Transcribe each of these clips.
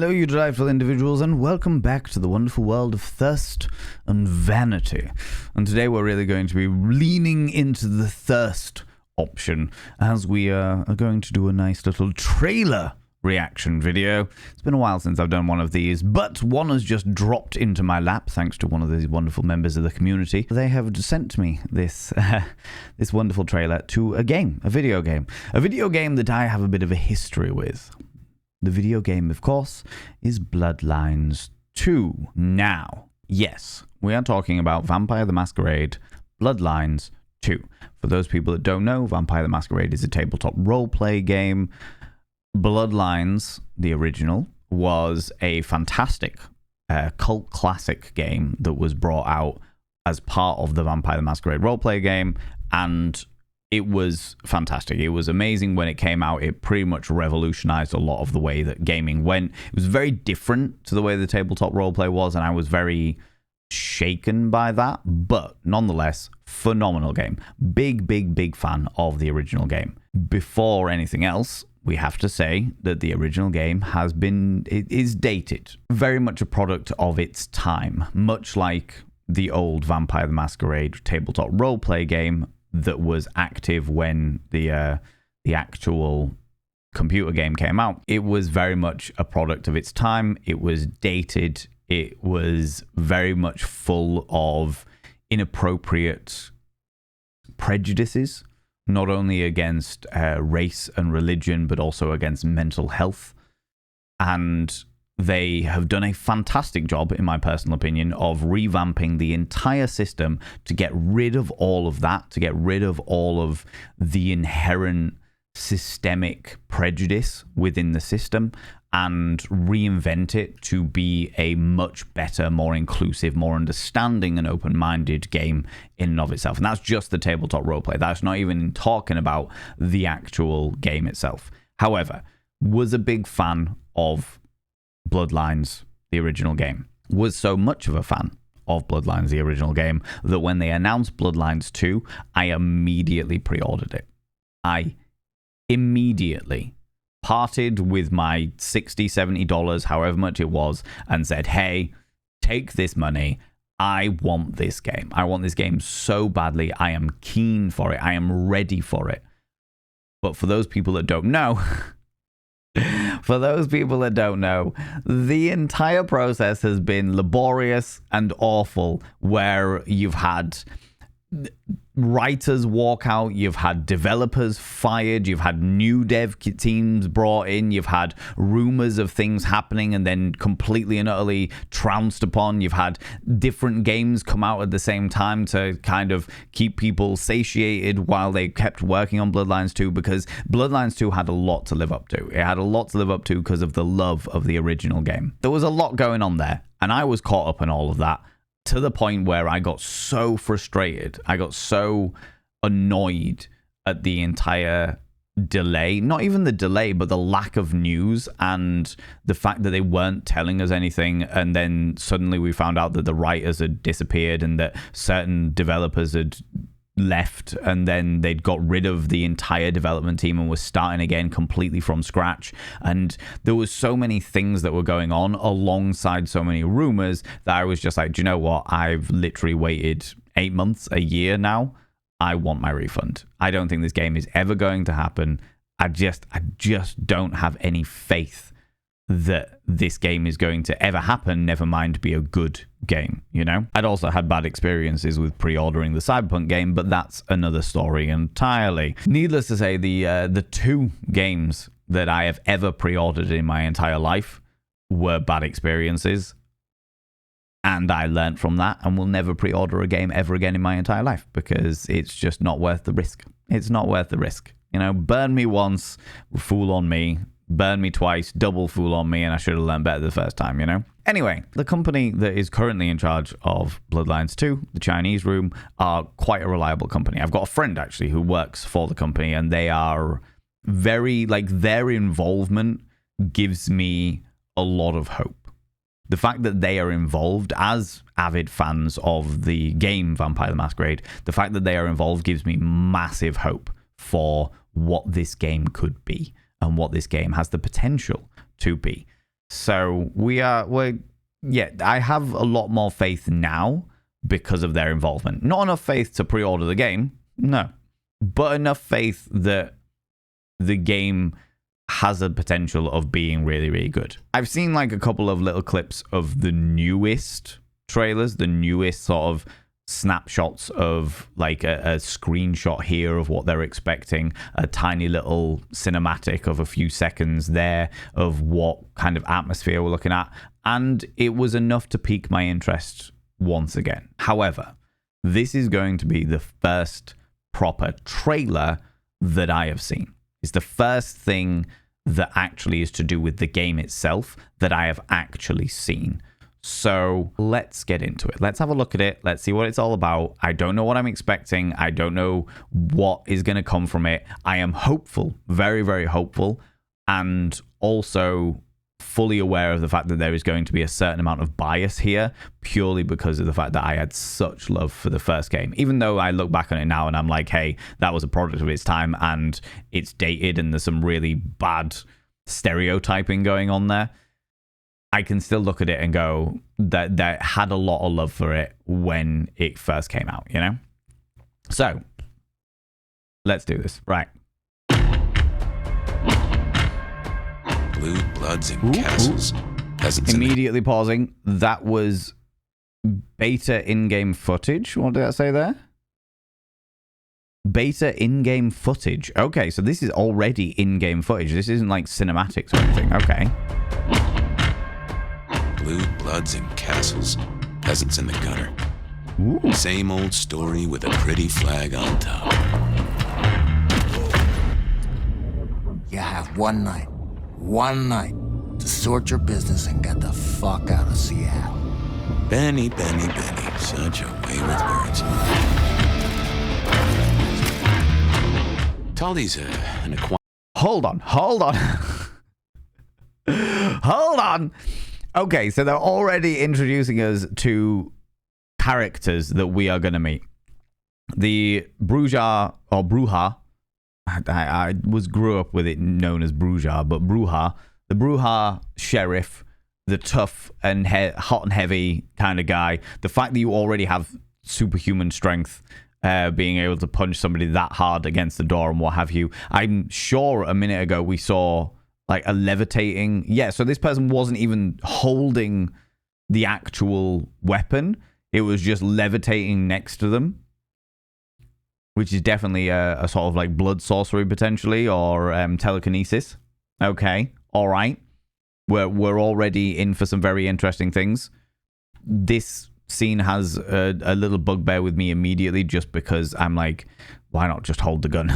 Hello, you delightful individuals, and welcome back to the wonderful world of thirst and vanity. And today we're really going to be leaning into the thirst option as we are going to do a nice little trailer reaction video. It's been a while since I've done one of these, but one has just dropped into my lap thanks to one of these wonderful members of the community. They have sent me this this wonderful trailer to a video game that I have a bit of a history with. The video game, of course, is Bloodlines 2. Now, yes, we are talking about Vampire the Masquerade Bloodlines 2. For those people that don't know, Vampire the Masquerade is a tabletop roleplay game. Bloodlines, the original, was a fantastic cult classic game that was brought out as part of the Vampire the Masquerade roleplay game, and it was fantastic. It was amazing when it came out. It pretty much revolutionized a lot of the way that gaming went. It was very different to the way the tabletop roleplay was, and I was very shaken by that, but nonetheless, phenomenal game. Big fan of the original game. Before anything else, we have to say that the original game is dated. Very much a product of its time, much like the old Vampire the Masquerade tabletop roleplay game that was active when the actual computer game came out. It was very much a product of its time. It was dated. It was very much full of inappropriate prejudices, not only against race and religion, but also against mental health. And they have done a fantastic job, in my personal opinion, of revamping the entire system to get rid of all of that, to get rid of all of the inherent systemic prejudice within the system, and reinvent it to be a much better, more inclusive, more understanding and open-minded game in and of itself. And that's just the tabletop roleplay. That's not even talking about the actual game itself. However, was a big fan of Bloodlines, the original game. Was so much of a fan of Bloodlines, the original game, that when they announced Bloodlines 2, I immediately pre-ordered it. I immediately parted with my $60, $70, however much it was, and said, hey, take this money. I want this game. I want this game so badly. I am keen for it. I am ready for it. But for those people that don't know... the entire process has been laborious and awful, where you've had writers walk out, you've had developers fired, you've had new dev teams brought in, you've had rumors of things happening and then completely and utterly trounced upon, you've had different games come out at the same time to kind of keep people satiated while they kept working on Bloodlines 2, because Bloodlines 2 had a lot to live up to. It had a lot to live up to because of the love of the original game. There was a lot going on there, and I was caught up in all of that, to the point where I got so frustrated. I got so annoyed at the entire delay. Not even the delay, but the lack of news and the fact that they weren't telling us anything. And then suddenly we found out that the writers had disappeared and that certain developers had left, and then they'd got rid of the entire development team and was starting again completely from scratch. And there was so many things that were going on alongside so many rumors that I was just like, do you know what? I've literally waited 8 months, a year now. I want my refund. I don't think this game is ever going to happen. I just don't have any faith that this game is going to ever happen, never mind be a good game, you know? I'd also had bad experiences with pre-ordering the Cyberpunk game, but that's another story entirely. Needless to say, the two games that I have ever pre-ordered in my entire life were bad experiences, and I learned from that and will never pre-order a game ever again in my entire life, because it's just not worth the risk. It's not worth the risk. You know, burn me once, fool on me. Burn me twice, double fool on me, and I should have learned better the first time, you know? Anyway, the company that is currently in charge of Bloodlines 2, the Chinese room, are quite a reliable company. I've got a friend, actually, who works for the company, and they are very, their involvement gives me a lot of hope. The fact that they are involved as avid fans of the game Vampire the Masquerade, the fact that they are involved gives me massive hope for what this game could be and what this game has the potential to be. So I have a lot more faith now because of their involvement. Not enough faith to pre-order the game, no, but enough faith that the game has a potential of being really, really good. I've seen like a couple of little clips of the newest trailers, the newest sort of snapshots of like a screenshot here of what they're expecting, a tiny little cinematic of a few seconds there of what kind of atmosphere we're looking at, and it was enough to pique my interest once again. However, this is going to be the first proper trailer that I have seen. It's the first thing that actually is to do with the game itself that I have actually seen. So let's get into it. Let's have a look at it. Let's see what it's all about. I don't know what I'm expecting. I don't know what is going to come from it. I am hopeful, very, very hopeful, and also fully aware of the fact that there is going to be a certain amount of bias here purely because of the fact that I had such love for the first game. Even though I look back on it now and I'm like, hey, that was a product of its time and it's dated and there's some really bad stereotyping going on there, I can still look at it and go that had a lot of love for it when it first came out, you know? So, let's do this. Right. Blue bloods and castles. Immediately pausing. That was beta in-game footage. What did I say there? Beta in-game footage. Okay, so this is already in-game footage. This isn't like cinematics or anything. Okay. Blue bloods and castles. Peasants in the gutter. Ooh. Same old story with a pretty flag on top. You have one night to sort your business and get the fuck out of Seattle. Benny, Benny, Benny. Such a way with words. Taldy's an acquired... Hold on. Hold on. Okay, so they're already introducing us to characters that we are going to meet. The Bruja, or Bruja, I grew up with it known as Bruja, but Bruja, the Bruja sheriff, the tough and hot and heavy kind of guy. The fact that you already have superhuman strength, being able to punch somebody that hard against the door and what have you. I'm sure a minute ago we saw like a levitating. Yeah, so this person wasn't even holding the actual weapon. It was just levitating next to them, which is definitely a sort of like blood sorcery potentially, or telekinesis. Okay, all right. We're already in for some very interesting things. This scene has a little bugbear with me immediately just because I'm like, why not just hold the gun?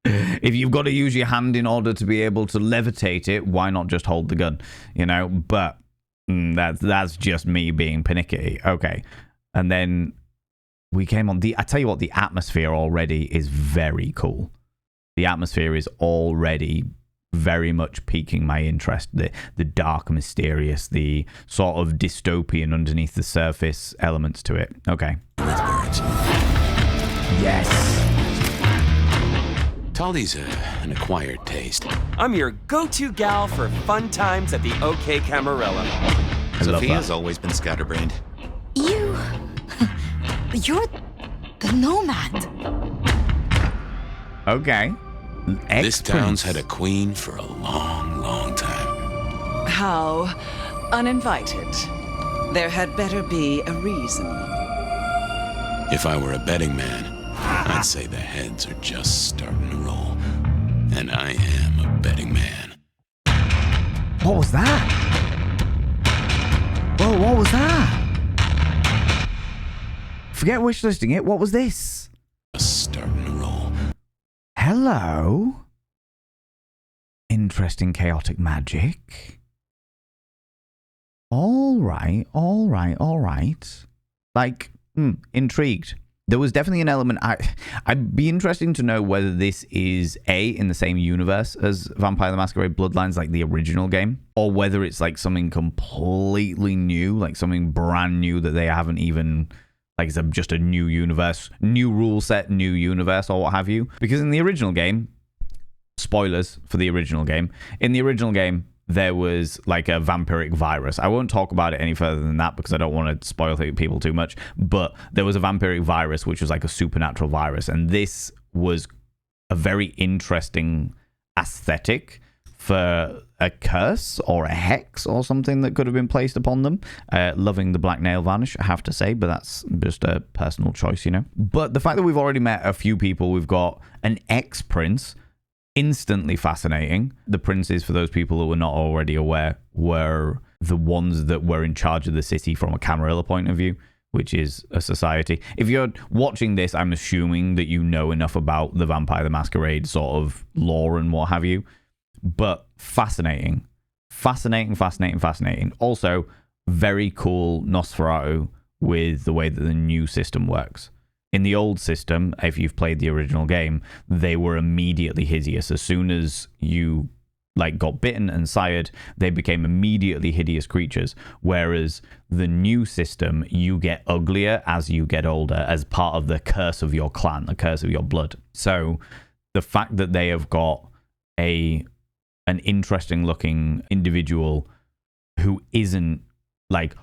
If you've got to use your hand in order to be able to levitate it, why not just hold the gun? You know, but that's just me being panicky. Okay. And then we came on I tell you what, the atmosphere already is very cool. The atmosphere is already very much piquing my interest. The dark, mysterious, the sort of dystopian underneath the surface elements to it. Okay. With words. Yes. Taldy's an acquired taste. I'm your go-to gal for fun times at the OK Camarilla. Sophia's always been scatterbrained. You're the nomad. Okay. This town's had a queen for a long, long time. How uninvited. There had better be a reason. If I were a betting man, I'd say the heads are just starting to roll. And I am a betting man. What was that? Whoa, what was that? Forget wishlisting it. What was this? Just starting to roll. Hello? Interesting chaotic magic. All right. Like, intrigued. There was definitely an element. I'd be interested to know whether this is in the same universe as Vampire the Masquerade Bloodlines, like the original game, or whether it's like something completely new, like something brand new that they haven't even, like it's just a new universe, new rule set, new universe, or what have you. Because in the original game, spoilers for the original game, in the original game, there was like a vampiric virus. I won't talk about it any further than that because I don't want to spoil people too much, but there was a vampiric virus which was like a supernatural virus, and this was a very interesting aesthetic for a curse or a hex or something that could have been placed upon them. Loving the black nail varnish, I have to say, but that's just a personal choice, you know. But the fact that we've already met a few people, we've got an ex-prince, instantly fascinating. The princes, for those people who were not already aware, were the ones that were in charge of the city from a Camarilla point of view, which is a society. If you're watching this, I'm assuming that you know enough about the Vampire the Masquerade sort of lore and what have you. But fascinating. Also, very cool Nosferatu with the way that the new system works. In the old system, if you've played the original game, they were immediately hideous. As soon as you got bitten and sired, they became immediately hideous creatures. Whereas the new system, you get uglier as you get older as part of the curse of your clan, the curse of your blood. So the fact that they have got an interesting looking individual who isn't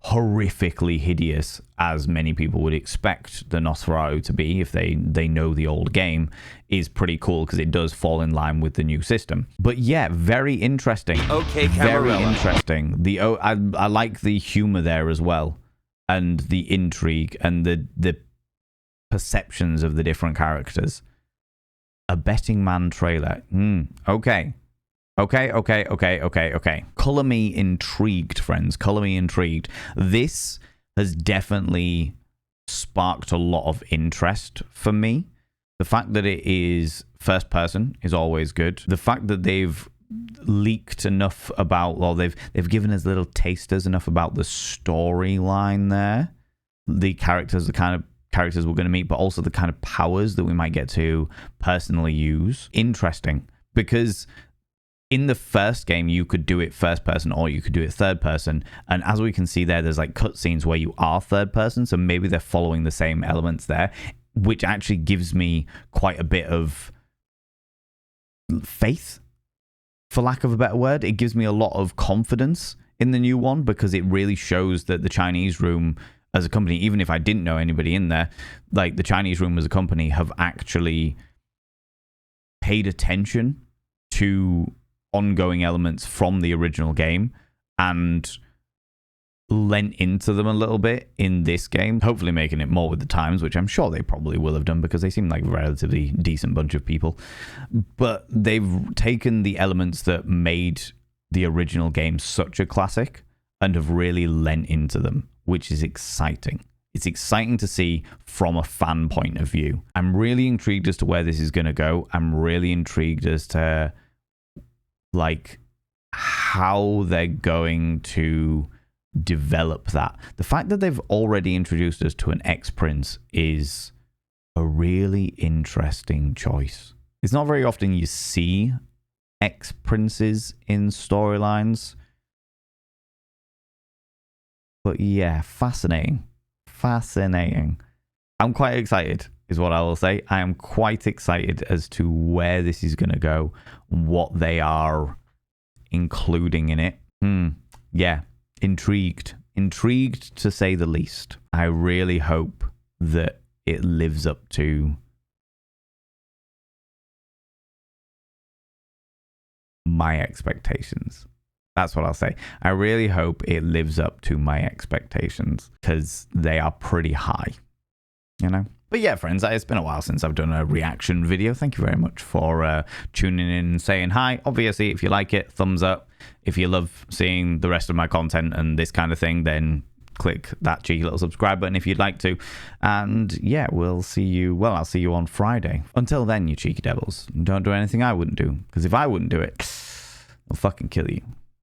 horrifically hideous as many people would expect the Nosferatu to be if they know the old game is pretty cool because it does fall in line with the new system. But yeah, very interesting. Okay, very Camarilla. interesting. I like the humor there as well, and the intrigue and the perceptions of the different characters. A betting man trailer. Okay. Color me intrigued, friends. Color me intrigued. This has definitely sparked a lot of interest for me. The fact that it is first person is always good. The fact that they've leaked enough about, or they've given us little tasters enough about the storyline there, the characters, the kind of characters we're going to meet, but also the kind of powers that we might get to personally use. Interesting, because in the first game, you could do it first person or you could do it third person. And as we can see there, there's cutscenes where you are third person. So maybe they're following the same elements there, which actually gives me quite a bit of faith, for lack of a better word. It gives me a lot of confidence in the new one because it really shows that the Chinese Room as a company, even if I didn't know anybody in there, the Chinese Room as a company have actually paid attention to ongoing elements from the original game and lent into them a little bit in this game, hopefully making it more with the times, which I'm sure they probably will have done because they seem like a relatively decent bunch of people. But they've taken the elements that made the original game such a classic and have really lent into them, which is exciting. It's exciting to see from a fan point of view. I'm really intrigued as to where this is going to go. I'm really intrigued as to how they're going to develop that. The fact that they've already introduced us to an ex-prince is a really interesting choice. It's not very often you see ex-princes in storylines. But yeah, fascinating. I'm quite excited, is what I will say. I am quite excited as to where this is going to go, what they are including in it. Yeah, intrigued to say the least. I really hope that it lives up to my expectations. That's what I'll say. I really hope it lives up to my expectations because they are pretty high, you know? But yeah, friends, it's been a while since I've done a reaction video. Thank you very much for tuning in and saying hi. Obviously, if you like it, thumbs up. If you love seeing the rest of my content and this kind of thing, then click that cheeky little subscribe button if you'd like to. And yeah, I'll see you on Friday. Until then, you cheeky devils, don't do anything I wouldn't do. Because if I wouldn't do it, I'll fucking kill you.